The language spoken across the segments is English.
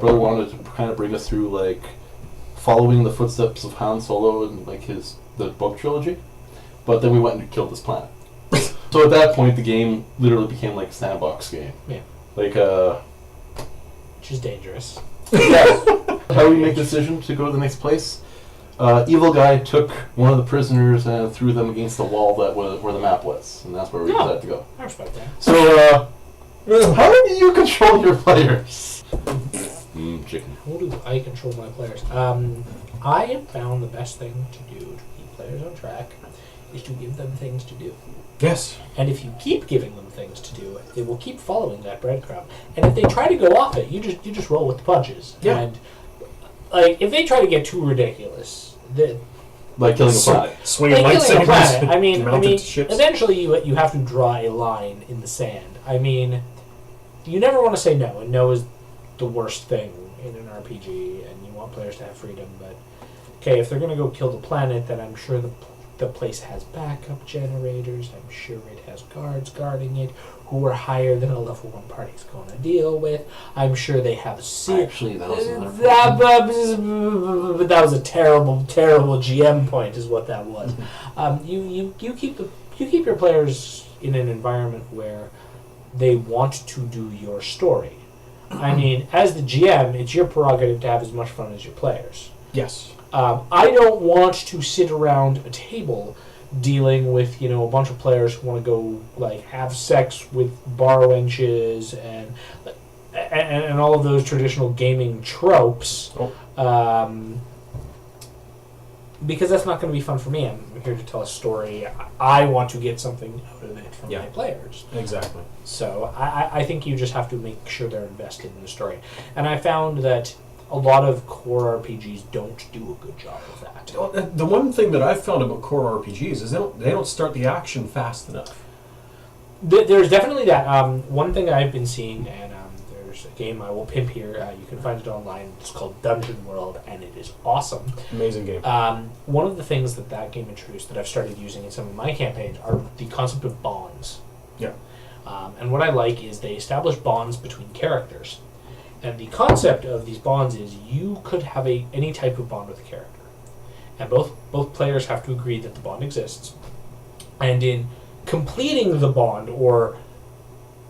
brother wanted to kind of bring us through like following the footsteps of Han Solo and like the book trilogy, but then we went and killed this planet. So at that point, the game literally became like a sandbox game. Yeah. Like which is dangerous. Yes. How do we make the decision to go to the next place? Evil guy took one of the prisoners and threw them against the wall that was where the map was, and that's where we decided to go. I respect that. So, how do you control your players? Chicken. How do I control my players? I have found the best thing to do to keep players on track is to give them things to do. Yes. And if you keep giving them things to do, they will keep following that breadcrumb. And if they try to go off it, you just roll with the punches. Yeah. And like if they try to get too ridiculous, like killing a planet. Swinging like killing a lightsabers. planet. I mean, Ships. eventually you have to draw a line in the sand. I mean, you never want to say no, and no is the worst thing in an RPG, and you want players to have freedom. But okay, if they're going to go kill the planet, then I'm sure the place has backup generators. I'm sure it has guards guarding it who are higher than a level 1 party's going to deal with. I'm sure they have Actually, that was another but that was a terrible, terrible GM point, is what that was. You keep your players in an environment where they want to do your story. I mean, as the GM, it's your prerogative to have as much fun as your players. Yes. I don't want to sit around a table dealing with, a bunch of players who want to go, like, have sex with bar wenches and all of those traditional gaming tropes. Because that's not going to be fun for me. I'm here to tell a story. I want to get something out of it from my players. Exactly. So I think you just have to make sure they're invested in the story. And I found that a lot of core RPGs don't do a good job of that. The one thing that I've found about core RPGs is they don't start the action fast enough. There's definitely that. One thing I've been seeing, and there's a game I will pimp here. You can find it online. It's called Dungeon World, and it is awesome. Amazing game. One of the things that game introduced that I've started using in some of my campaigns are the concept of bonds. Yeah. And what I like is they establish bonds between characters. And the concept of these bonds is you could have any type of bond with a character. And both players have to agree that the bond exists. And in completing the bond, or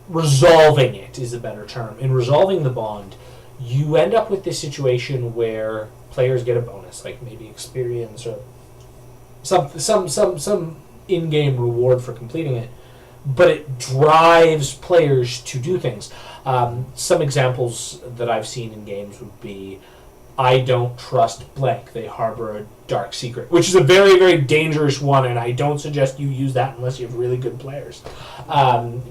resolving it is a better term, in resolving the bond, you end up with this situation where players get a bonus, like maybe experience or some in-game reward for completing it. But it drives players to do things. Some examples that I've seen in games would be, I don't trust blank. They harbor a dark secret, which is a very, very dangerous one, and I don't suggest you use that unless you have really good players,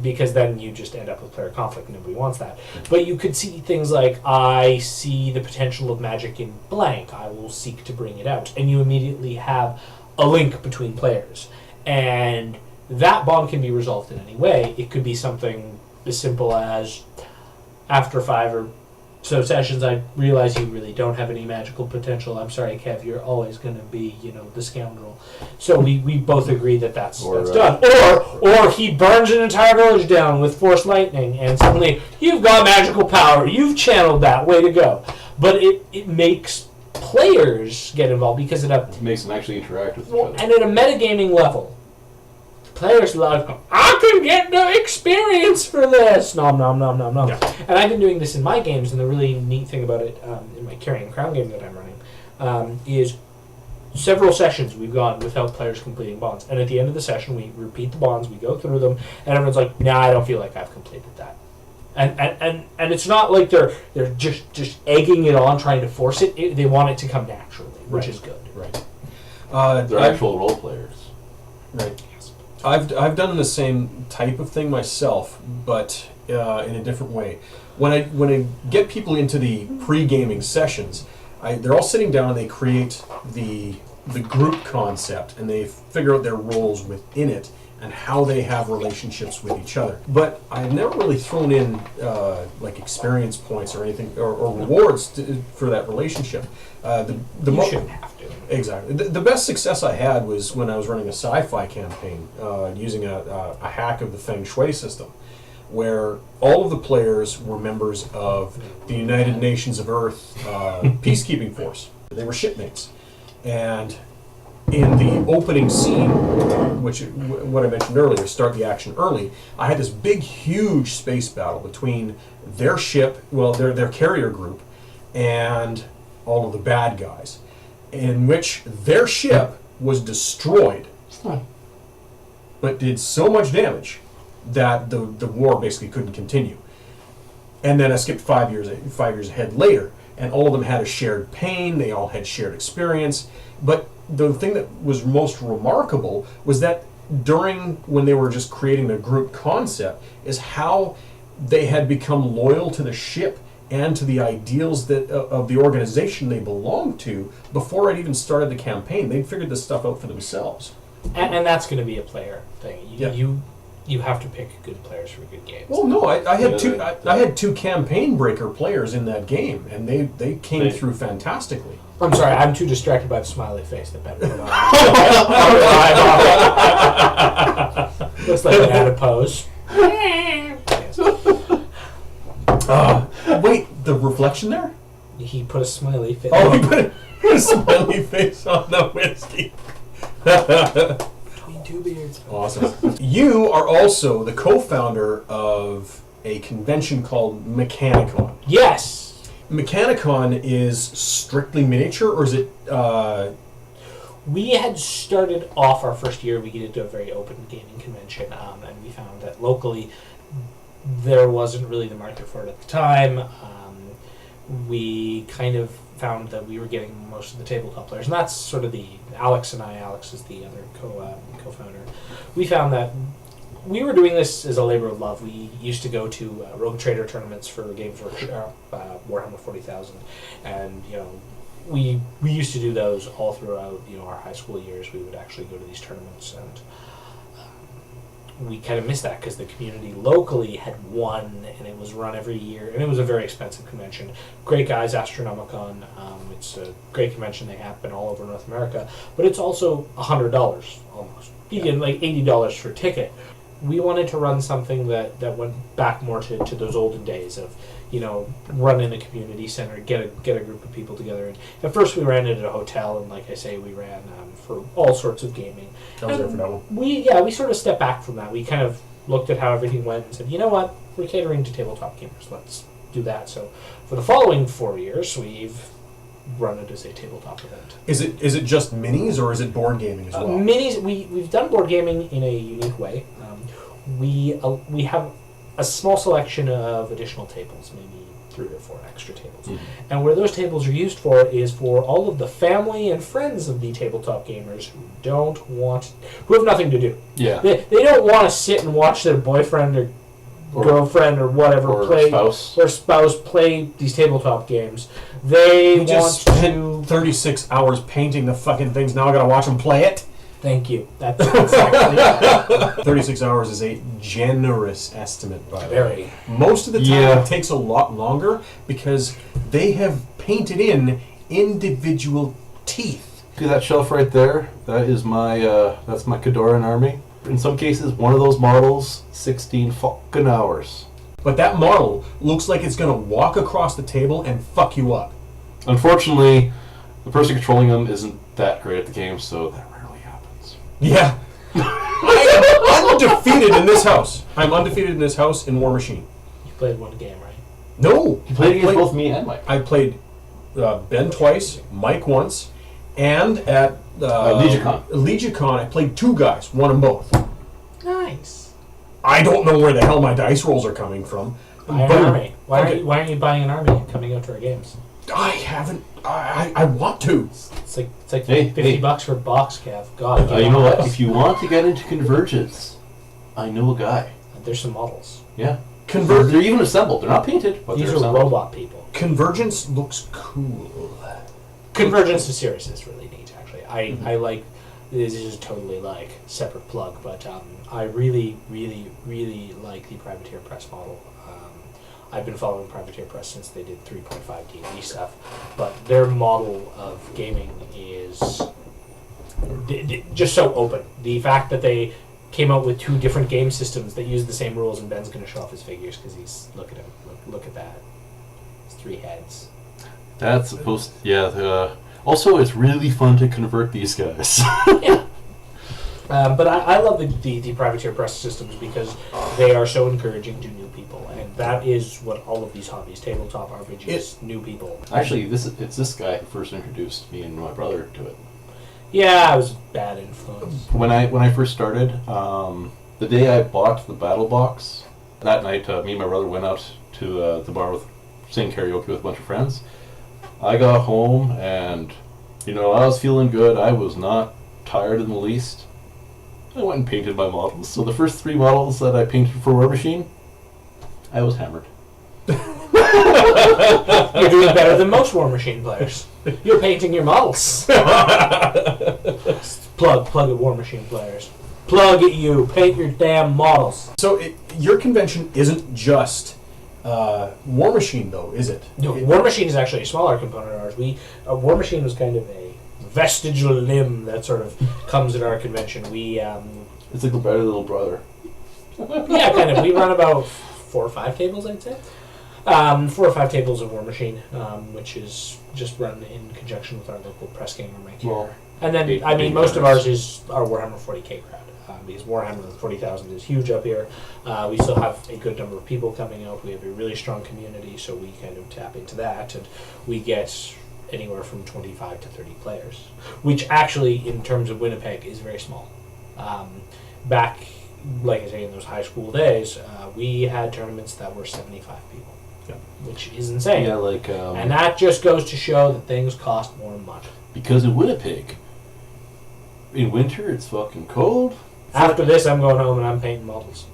because then you just end up with player conflict. Nobody wants that. But you could see things like, I see the potential of magic in blank. I will seek to bring it out. And you immediately have a link between players. And that bond can be resolved in any way. It could be something as simple as, after 5 or so sessions, I realize you really don't have any magical potential. I'm sorry, Kev, you're always going to be, the scoundrel. So we both agree that's done. Or he burns an entire village down with force lightning, and suddenly you've got magical power. You've channeled that. Way to go. But it makes players get involved because it makes them actually interact with each other. And at a metagaming level, players like, I can get the experience for this. Nom, nom, nom, nom, nom. Yeah. And I've been doing this in my games, and the really neat thing about it, in my Carrying Crown game that I'm running, is several sessions we've gone without players completing bonds. And at the end of the session, we repeat the bonds, we go through them, and everyone's like, nah, I don't feel like I've completed that. And it's not like they're just egging it on, trying to force it. They want it to come naturally, which is good. Right. They're actual role players. Right. I've done the same type of thing myself, but in a different way. When I get people into the pre-gaming sessions, they're all sitting down and they create the group concept, and they figure out their roles within it and how they have relationships with each other. But I've never really thrown in like experience points or anything or rewards for that relationship. You shouldn't have to. Exactly. The best success I had was when I was running a sci-fi campaign using a hack of the Feng Shui system. where all of the players were members of the United Nations of Earth peacekeeping force. They were shipmates. And in the opening scene, which what I mentioned earlier, start the action early, I had this big, huge space battle between their ship, well, their carrier group, and all of the bad guys, in which their ship was destroyed, but did so much damage that the war basically couldn't continue. And then I skipped 5 years ahead later, and all of them had a shared pain, they all had shared experience, but the thing that was most remarkable was that when they were just creating the group concept, is how they had become loyal to the ship and to the ideals that of the organization they belonged to before I'd even started the campaign. They'd figured this stuff out for themselves. And that's going to be a player thing. Yeah. You have to pick good players for good games. Well, no, I had two campaign breaker players in that game, and they came through fantastically. I'm sorry, I'm too distracted by the smiley face that Ben put on. Looks like an adipose. Wait, the reflection there? He put a smiley face. Oh, he put a smiley face on the whiskey. Between two beards. Awesome. You are also the co-founder of a convention called Mechanicon. Yes. Mechanicon is strictly miniature, or is it... We had started off our first year, we did a very open gaming convention, and we found that locally there wasn't really the market for it at the time. We kind of found that we were getting most of the tabletop players, and that's sort of Alex is the other co-founder. We found that we were doing this as a labor of love. We used to go to Rogue Trader tournaments for Games Workshop, Warhammer 40,000, and we used to do those all throughout our high school years. We would actually go to these tournaments, and we kind of missed that because the community locally had won, and it was run every year, and it was a very expensive convention. Great guys, Astronomicon. It's a great convention. They happen all over North America, but it's also $100 almost. You get like $80 for a ticket. We wanted to run something that went back more to those olden days of, run in a community center, get a group of people together. And at first we ran it at a hotel, and like I say, we ran for all sorts of gaming. I was there for that one. We sort of stepped back from that. We kind of looked at how everything went and said, you know what, we're catering to tabletop gamers. Let's do that. So for the following 4 years, we've run it as a tabletop event. Is it just minis, or is it board gaming as well? Minis. We've done board gaming in a unique way. We have a small selection of additional tables, maybe 3 or 4 extra tables. Mm-hmm. And where those tables are used for is for all of the family and friends of the tabletop gamers who have nothing to do. Yeah. They don't want to sit and watch their boyfriend or girlfriend or whatever or spouse play these tabletop games. They just want spent 36 hours painting the fucking things. Now I gotta watch them play it. Thank you. That's exactly 36 hours is a generous estimate, by the way. Very. Most of the time it takes a lot longer because they have painted in individual teeth. See that shelf right there? That is that's my Kadoran army. In some cases, one of those models, 16 fucking hours. But that model looks like it's going to walk across the table and fuck you up. Unfortunately, the person controlling them isn't that great at the game, so that rarely happens. Yeah. I am undefeated in this house. I'm undefeated in this house in War Machine. You played one game, right? No. You played against both me and Mike. I played Ben twice, Mike once, and at Legicon, I played 2 guys, won them both. Nice. I don't know where the hell my dice rolls are coming from. Buy an army. Why aren't you buying an army and coming out to our games? I haven't. I want to. It's like $50 for a box, Kev. God. You know what? If you want to get into Convergence, I know a guy. There's some models. Yeah. They're even assembled. They're not painted, but these they're are robot people. Convergence looks cool. Convergence to Sirius is really neat, actually. I like. This is totally like separate plug, but I really, really, really like the Privateer Press model. I've been following Privateer Press since they did 3.5 D&D stuff, but their model of gaming is just so open. The fact that they came out with 2 different game systems that use the same rules, and Ben's going to show off his figures because he's look at him, look at that. It's 3 heads. That's supposed. Also, it's really fun to convert these guys. Yeah. But I love the privateer press systems because they are so encouraging to new people, and that is what all of these hobbies, tabletop RPGs, new people. Actually, it's this guy who first introduced me and my brother to it. Yeah, I was a bad influence. When I first started, the day I bought the battle box, that night me and my brother went out to the bar with singing karaoke with a bunch of friends. I got home and I was feeling good. I was not tired in the least. I went and painted my models. So the first 3 models that I painted for War Machine, I was hammered. You're doing better than most War Machine players. You're painting your models. Plug at War Machine players. Plug at you. Paint your damn models. So your convention isn't just War Machine, though, is it? No, War Machine is actually a smaller component of ours. War Machine was kind of a vestigial limb that sort of comes at our convention. It's like the better little brother. Yeah, kind of. We run about 4 or 5 tables, I'd say. 4 or 5 tables of War Machine, which is just run in conjunction with our local press gang or Mike here. And then, most of ours is our Warhammer 40k crowd. Because Warhammer 40,000 is huge up here. We still have a good number of people coming out. We have a really strong community, so we kind of tap into that. And we get anywhere from 25 to 30 players, which actually, in terms of Winnipeg, is very small. Back, like I say, in those high school days, we had tournaments that were 75 people, which is insane. Yeah, and that just goes to show that things cost more money. Because in Winnipeg, in winter, it's fucking cold. After this, I'm going home and I'm painting models.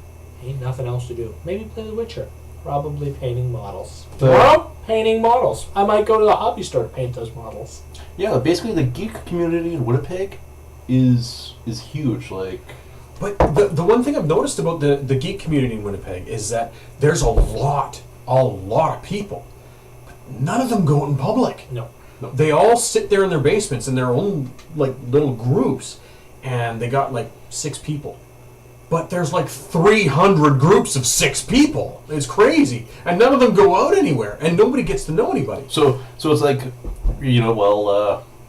Ain't nothing else to do. Maybe play The Witcher. Probably painting models. Tomorrow, painting models. I might go to the hobby store to paint those models. Yeah, basically the geek community in Winnipeg is huge. But the one thing I've noticed about the geek community in Winnipeg is that there's a lot of people. But none of them go out in public. No. They all sit there in their basements in their own little groups, and they got 6 people. But there's 300 groups of 6 people. It's crazy. And none of them go out anywhere. And nobody gets to know anybody. So it's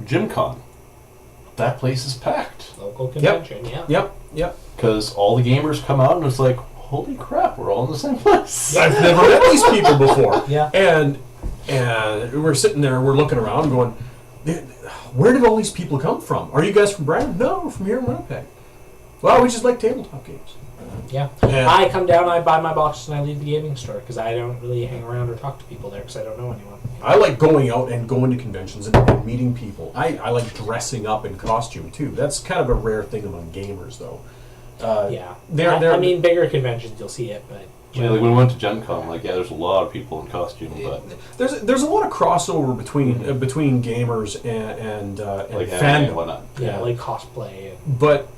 Gym Con. That place is packed. Local convention, Yep. Because all the gamers come out and it's like, holy crap, we're all in the same place. I've never met these people before. Yeah. And we're sitting there, we're looking around going, where did all these people come from? Are you guys from Brandon? No, we're from here in Winnipeg. Well, we just like tabletop games. Yeah. And I come down, I buy my boxes, and I leave the gaming store because I don't really hang around or talk to people there because I don't know anyone. I like going out and going to conventions and meeting people. I like dressing up in costume, too. That's kind of a rare thing among gamers, though. Bigger conventions, you'll see it, but... Yeah, when we went to Gen Con, there's a lot of people in costume, but... There's a lot of crossover between gamers and fandom. And whatnot. Yeah, like cosplay. But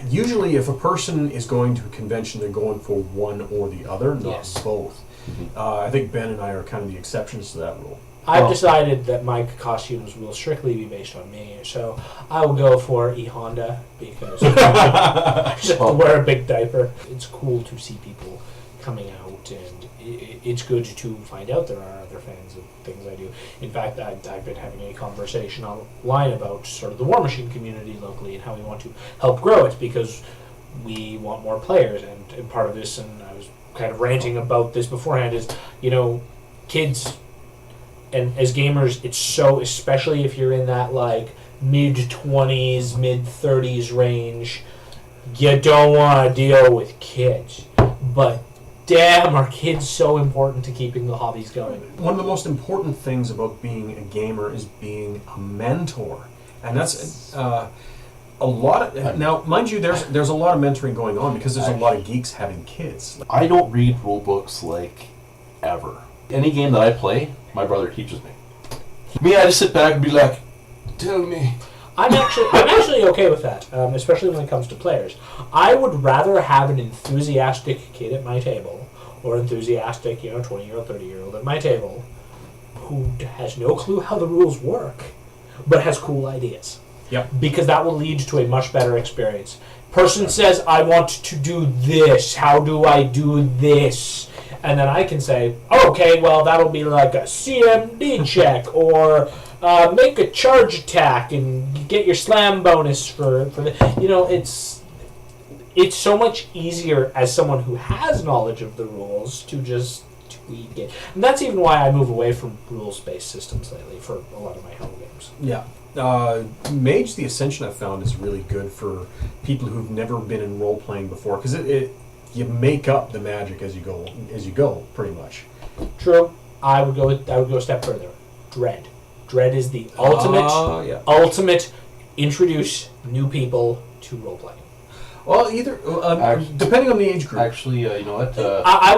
usually if a person is going to a convention, they're going for one or the other, not both. Mm-hmm. I think Ben and I are kind of the exceptions to that rule. I've decided that my costumes will strictly be based on me, so I will go for E Honda because I just have to wear a big diaper. It's cool to see people coming out, and it's good to find out there are other fans of things I do. In fact, I've been having a conversation online about sort of the War Machine community locally and how we want to help grow it because we want more players, and part of this, and I was kind of ranting about this beforehand, is, kids... And as gamers, it's so, especially if you're in that mid-20s, mid-30s range, you don't want to deal with kids. But damn, are kids so important to keeping the hobbies going. One of the most important things about being a gamer is being a mentor. And that's a lot of... Now, mind you, there's a lot of mentoring going on because there's a lot of geeks having kids. I don't read rule books ever. Any game that I play, my brother teaches me. Me, I just sit back and be like, tell me. I'm actually okay with that, especially when it comes to players. I would rather have an enthusiastic kid at my table, or enthusiastic, 20-year-old, 30-year-old at my table, who has no clue how the rules work, but has cool ideas. Yep. Because that will lead to a much better experience. Person says, I want to do this. How do I do this? And then I can say, oh, okay, well, that'll be like a CMD check, or make a charge attack and get your slam bonus for the... You know, it's so much easier as someone who has knowledge of the rules to just tweak it. And that's even why I move away from rules-based systems lately for a lot of my home games. Yeah. Mage the Ascension I've found is really good for people who've never been in role-playing before, because you make up the magic as you go, pretty much. True. I would go a step further. Dread. Dread is the ultimate introduce new people to role-playing. Well, either depending on the age group. Actually, you know what? I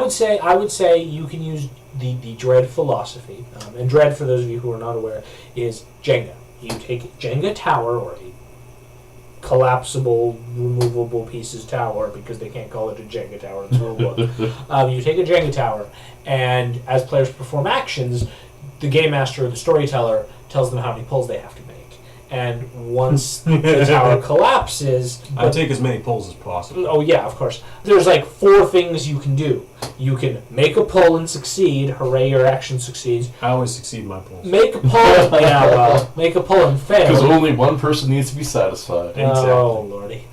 would say you can use the Dread philosophy, and Dread, for those of you who are not aware, is Jenga. You take a Jenga tower, or a collapsible, removable pieces tower, because they can't call it a Jenga tower in the rule book. You take a Jenga tower, and as players perform actions, the game master or the storyteller tells them how many pulls they have to make. And once the tower collapses... I take as many pulls as possible. Oh, yeah, of course. There's like 4 things you can do. You can make a pull and succeed. Hooray, your action succeeds. I always succeed my pulls. Make a pull... make a pull and fail. Because only one person needs to be satisfied. Exactly. Oh, lordy.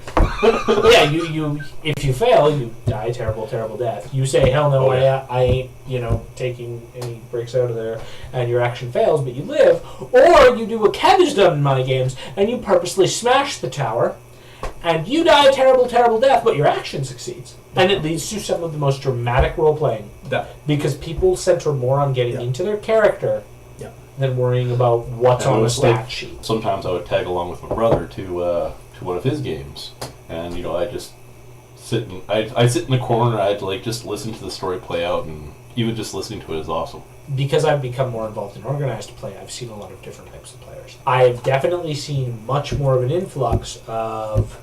Yeah, you if you fail, you die terrible, terrible death. You say, hell no, I ain't, taking any bricks out of there, and your action fails, but you live. Or you do what Kevin's done in my games, and you purposely smash the tower, and you die a terrible, terrible death, but your action succeeds. And it leads to some of the most dramatic role-playing. Because people center more on getting into their character than worrying about what's on the stat sheet. Sometimes I would tag along with my brother to one of his games, and I just sit in I sit in the corner. I'd just listen to the story play out, and even just listening to it is awesome. Because I've become more involved in organized play, I've seen a lot of different types of players. I've definitely seen much more of an influx of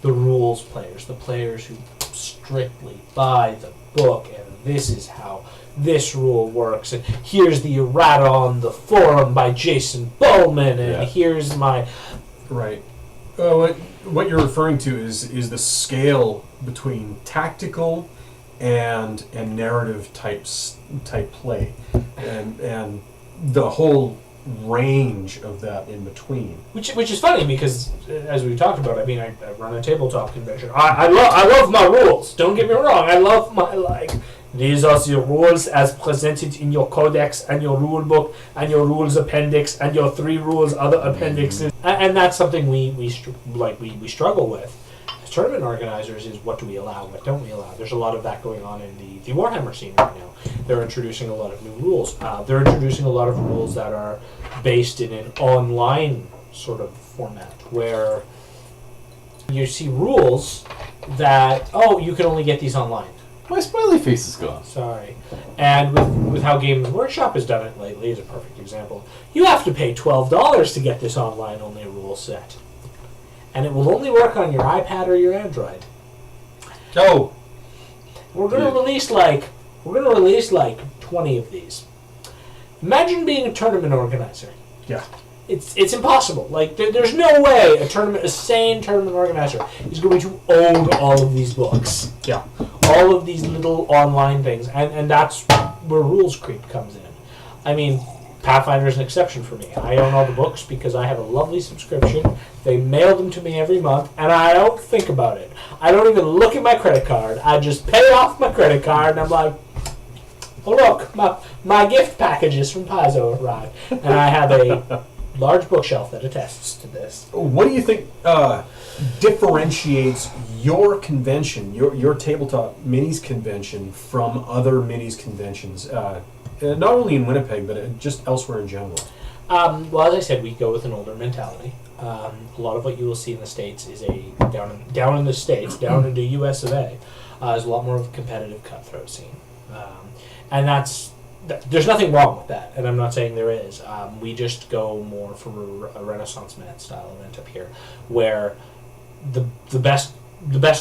the rules players, the players who strictly buy the book, and this is how this rule works, and here's the errata on the forum by Jason Bowman, and here's my... Right. What you're referring to is the scale between tactical and narrative type play, and the whole range of that in between. Which is funny because, as we talked about, I run a tabletop convention. I love my rules. Don't get me wrong. I love my these are the rules as presented in your codex and your rule book and your rules appendix and your 3 rules other appendixes. And that's something we struggle with as tournament organizers, is what do we allow, what don't we allow. There's a lot of that going on in the Warhammer scene right now. They're introducing a lot of new rules. They're introducing a lot of rules that are based in an online sort of format, where you see rules that, you can only get these online. My smiley face is gone. Sorry. And with how Games Workshop has done it lately is a perfect example. You have to pay $12 to get this online-only rule set. And it will only work on your iPad or your Android. Oh! We're going to release like 20 of these. Imagine being a tournament organizer. Yeah. It's impossible. There's no way a sane tournament organizer is going to own all of these books. Yeah. All of these little online things. And that's where rules creep comes in. Pathfinder's an exception for me. I own all the books because I have a lovely subscription. They mail them to me every month, and I don't think about it. I don't even look at my credit card. I just pay off my credit card, and I'm like, oh look, my gift packages from Paizo arrived. And I have a large bookshelf that attests to this. What do you think differentiates your convention, your tabletop minis convention, from other minis conventions? Not only in Winnipeg, but just elsewhere in general. Well, as I said, we go with an older mentality. A lot of what you will see in the States is down in the States, down into US of A, is a lot more of a competitive cutthroat scene. And there's nothing wrong with that, and I'm not saying there is. We just go more for a Renaissance man style event up here, where the best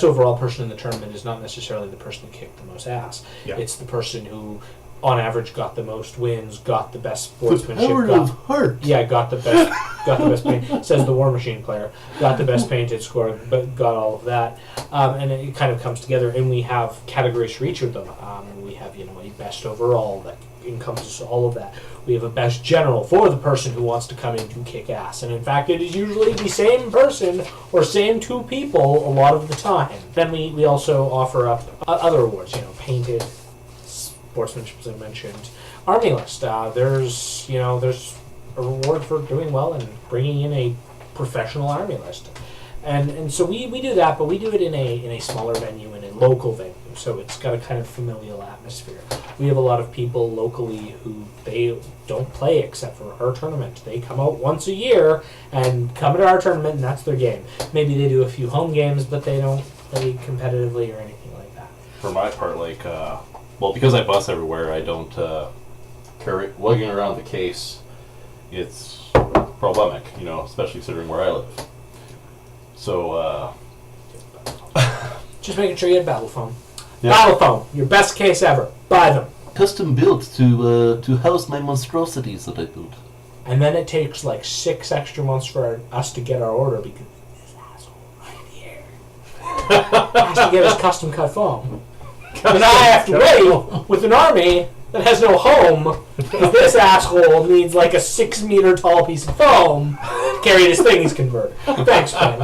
overall person in the tournament is not necessarily the person who kicked the most ass. Yeah. It's the person who on average got the most wins, got the best sportsmanship. The power of heart. Yeah, got the best paint. Says the War Machine player. Got the best painted score, but got all of that, and it kind of comes together. And we have categories for each of them. We have a best overall that encompasses all of that. We have a best general for the person who wants to come in and kick ass. And in fact, it is usually the same person or same two people a lot of the time. Then we also offer up other awards. Painted, sportsmanship, as I mentioned, army list. There's a reward for doing well and bringing in a professional army list, and so we do that, but we do it in a smaller venue, in a local venue, so it's got a kind of familial atmosphere. We have a lot of people locally who they don't play except for our tournament. They come out once a year and come to our tournament, and that's their game. Maybe they do a few home games, but they don't play competitively or anything like that. For my part, because I bus everywhere, I don't carry lugging around the case. It's problematic, especially considering where I live. So, just making sure you have battle foam. Yeah. Battle foam, your best case ever. Buy them. Custom built to house my monstrosities that I built. And then it takes 6 extra months for us to get our order because this asshole right here has to get his custom cut foam. And I have to wait with an army that has no home because this asshole needs a 6-meter tall piece of foam to carry this thing he's converted. Thanks, Ben.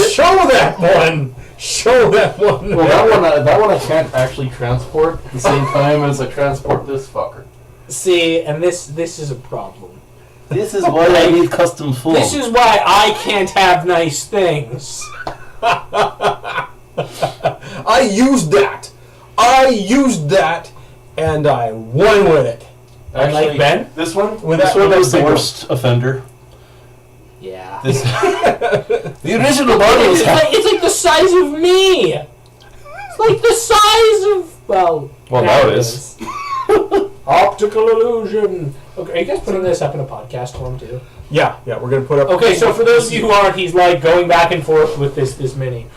Show that one! Show that one! Well, that one I can't actually transport at the same time as I transport this fucker. See, and this is a problem. This is why I need custom foam. This is why I can't have nice things. I used that, and I won with it. Actually, like Ben? This one With this that- one with was that the big worst offender. Yeah. The original model was It's like the size of me. It's like the size of Well, there now it is. Optical illusion. Okay, are you guys putting this up in a podcast form too? Yeah, we're gonna put up. Okay, so for those of you who aren't, he's going back and forth with this mini.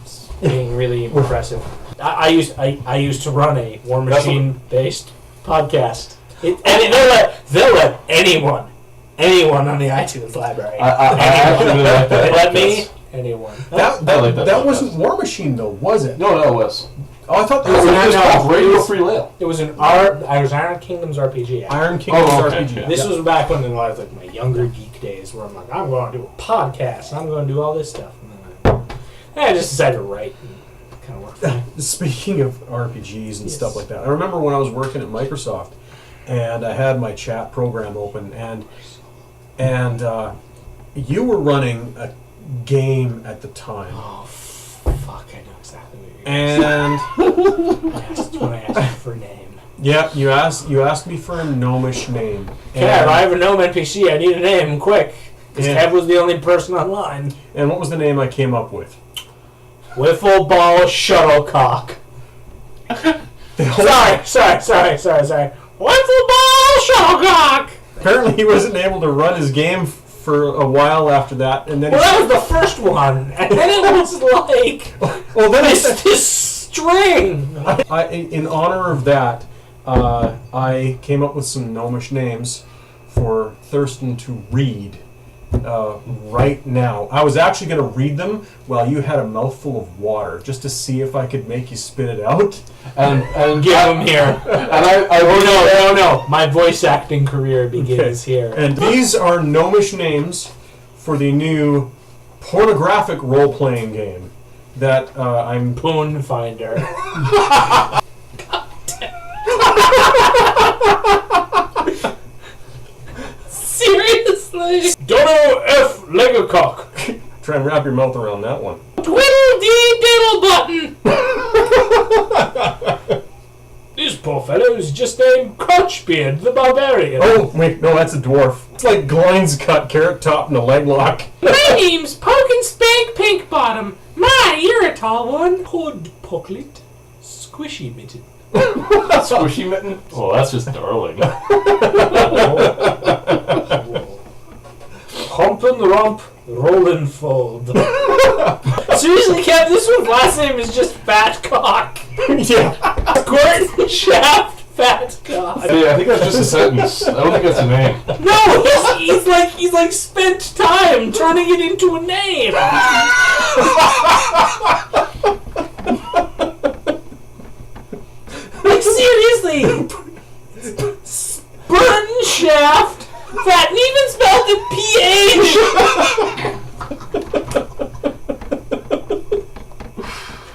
It's being really impressive. I used to run a War Machine based podcast, and they'll let anyone on the iTunes library. I actually really like that. They let me. podcast. Anyone. That wasn't War Machine though, was it? No, it was. Oh, I thought that It was was no, called it Radio was- Free Lail. It was Iron Kingdom's RPG. Iron Kingdom's Oh, okay. RPG. This Yeah. was back when I was my younger geek days, where I'm I'm going to do a podcast, and I'm going to do all this stuff, and then I just decided to write and kind of work for me. Speaking of RPGs and Yes. stuff like that, I remember when I was working at Microsoft, and I had my chat program open, and you were running a game at the time, Oh, fuck, I know exactly what you're and when I asked you for a name. yeah, you asked me for a gnomish name. Kev, I have a gnome NPC, I need a name, quick. Because Yeah. Kev was the only person online. And what was the name I came up with? Wiffle ball shuttlecock. Sorry. Wiffle ball shuttlecock! Apparently, he wasn't able to run his game for a while after that, and then Well, that was the first one, and then it was well, then this string. in honor of that, I came up with some gnomish names for Thurston to read right now. I was actually going to read them while you had a mouthful of water, just to see if I could make you spit it out. And Give him here. And I No. My voice acting career begins here. And these are gnomish names for the new pornographic role-playing game that I'm... Poon Finder. Seriously? Dono F. Legocock. Try and wrap your mouth around that one. Twiddle dee diddle button. This poor fellow is just named Crunchbeard the Barbarian. Oh, wait, no, that's a dwarf. It's like Glines cut, carrot top, and a leg lock. My name's Poke and Spank Pink Bottom. My, you're a tall one. Hood Pocklet. Squishy Mitten. Squishy Mitten? Oh, that's just darling. Hump and Rump, Roll and Fold. Seriously, Kev, this one's last name is just Fat Cock. Yeah. Squirt, Shaft, Fat sentence. I don't think that's a name. No, he's like spent time turning it into a name. Like seriously, Burton Shaft. That even spelled the PH.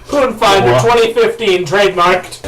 Couldn't find it. 2015 trademarked.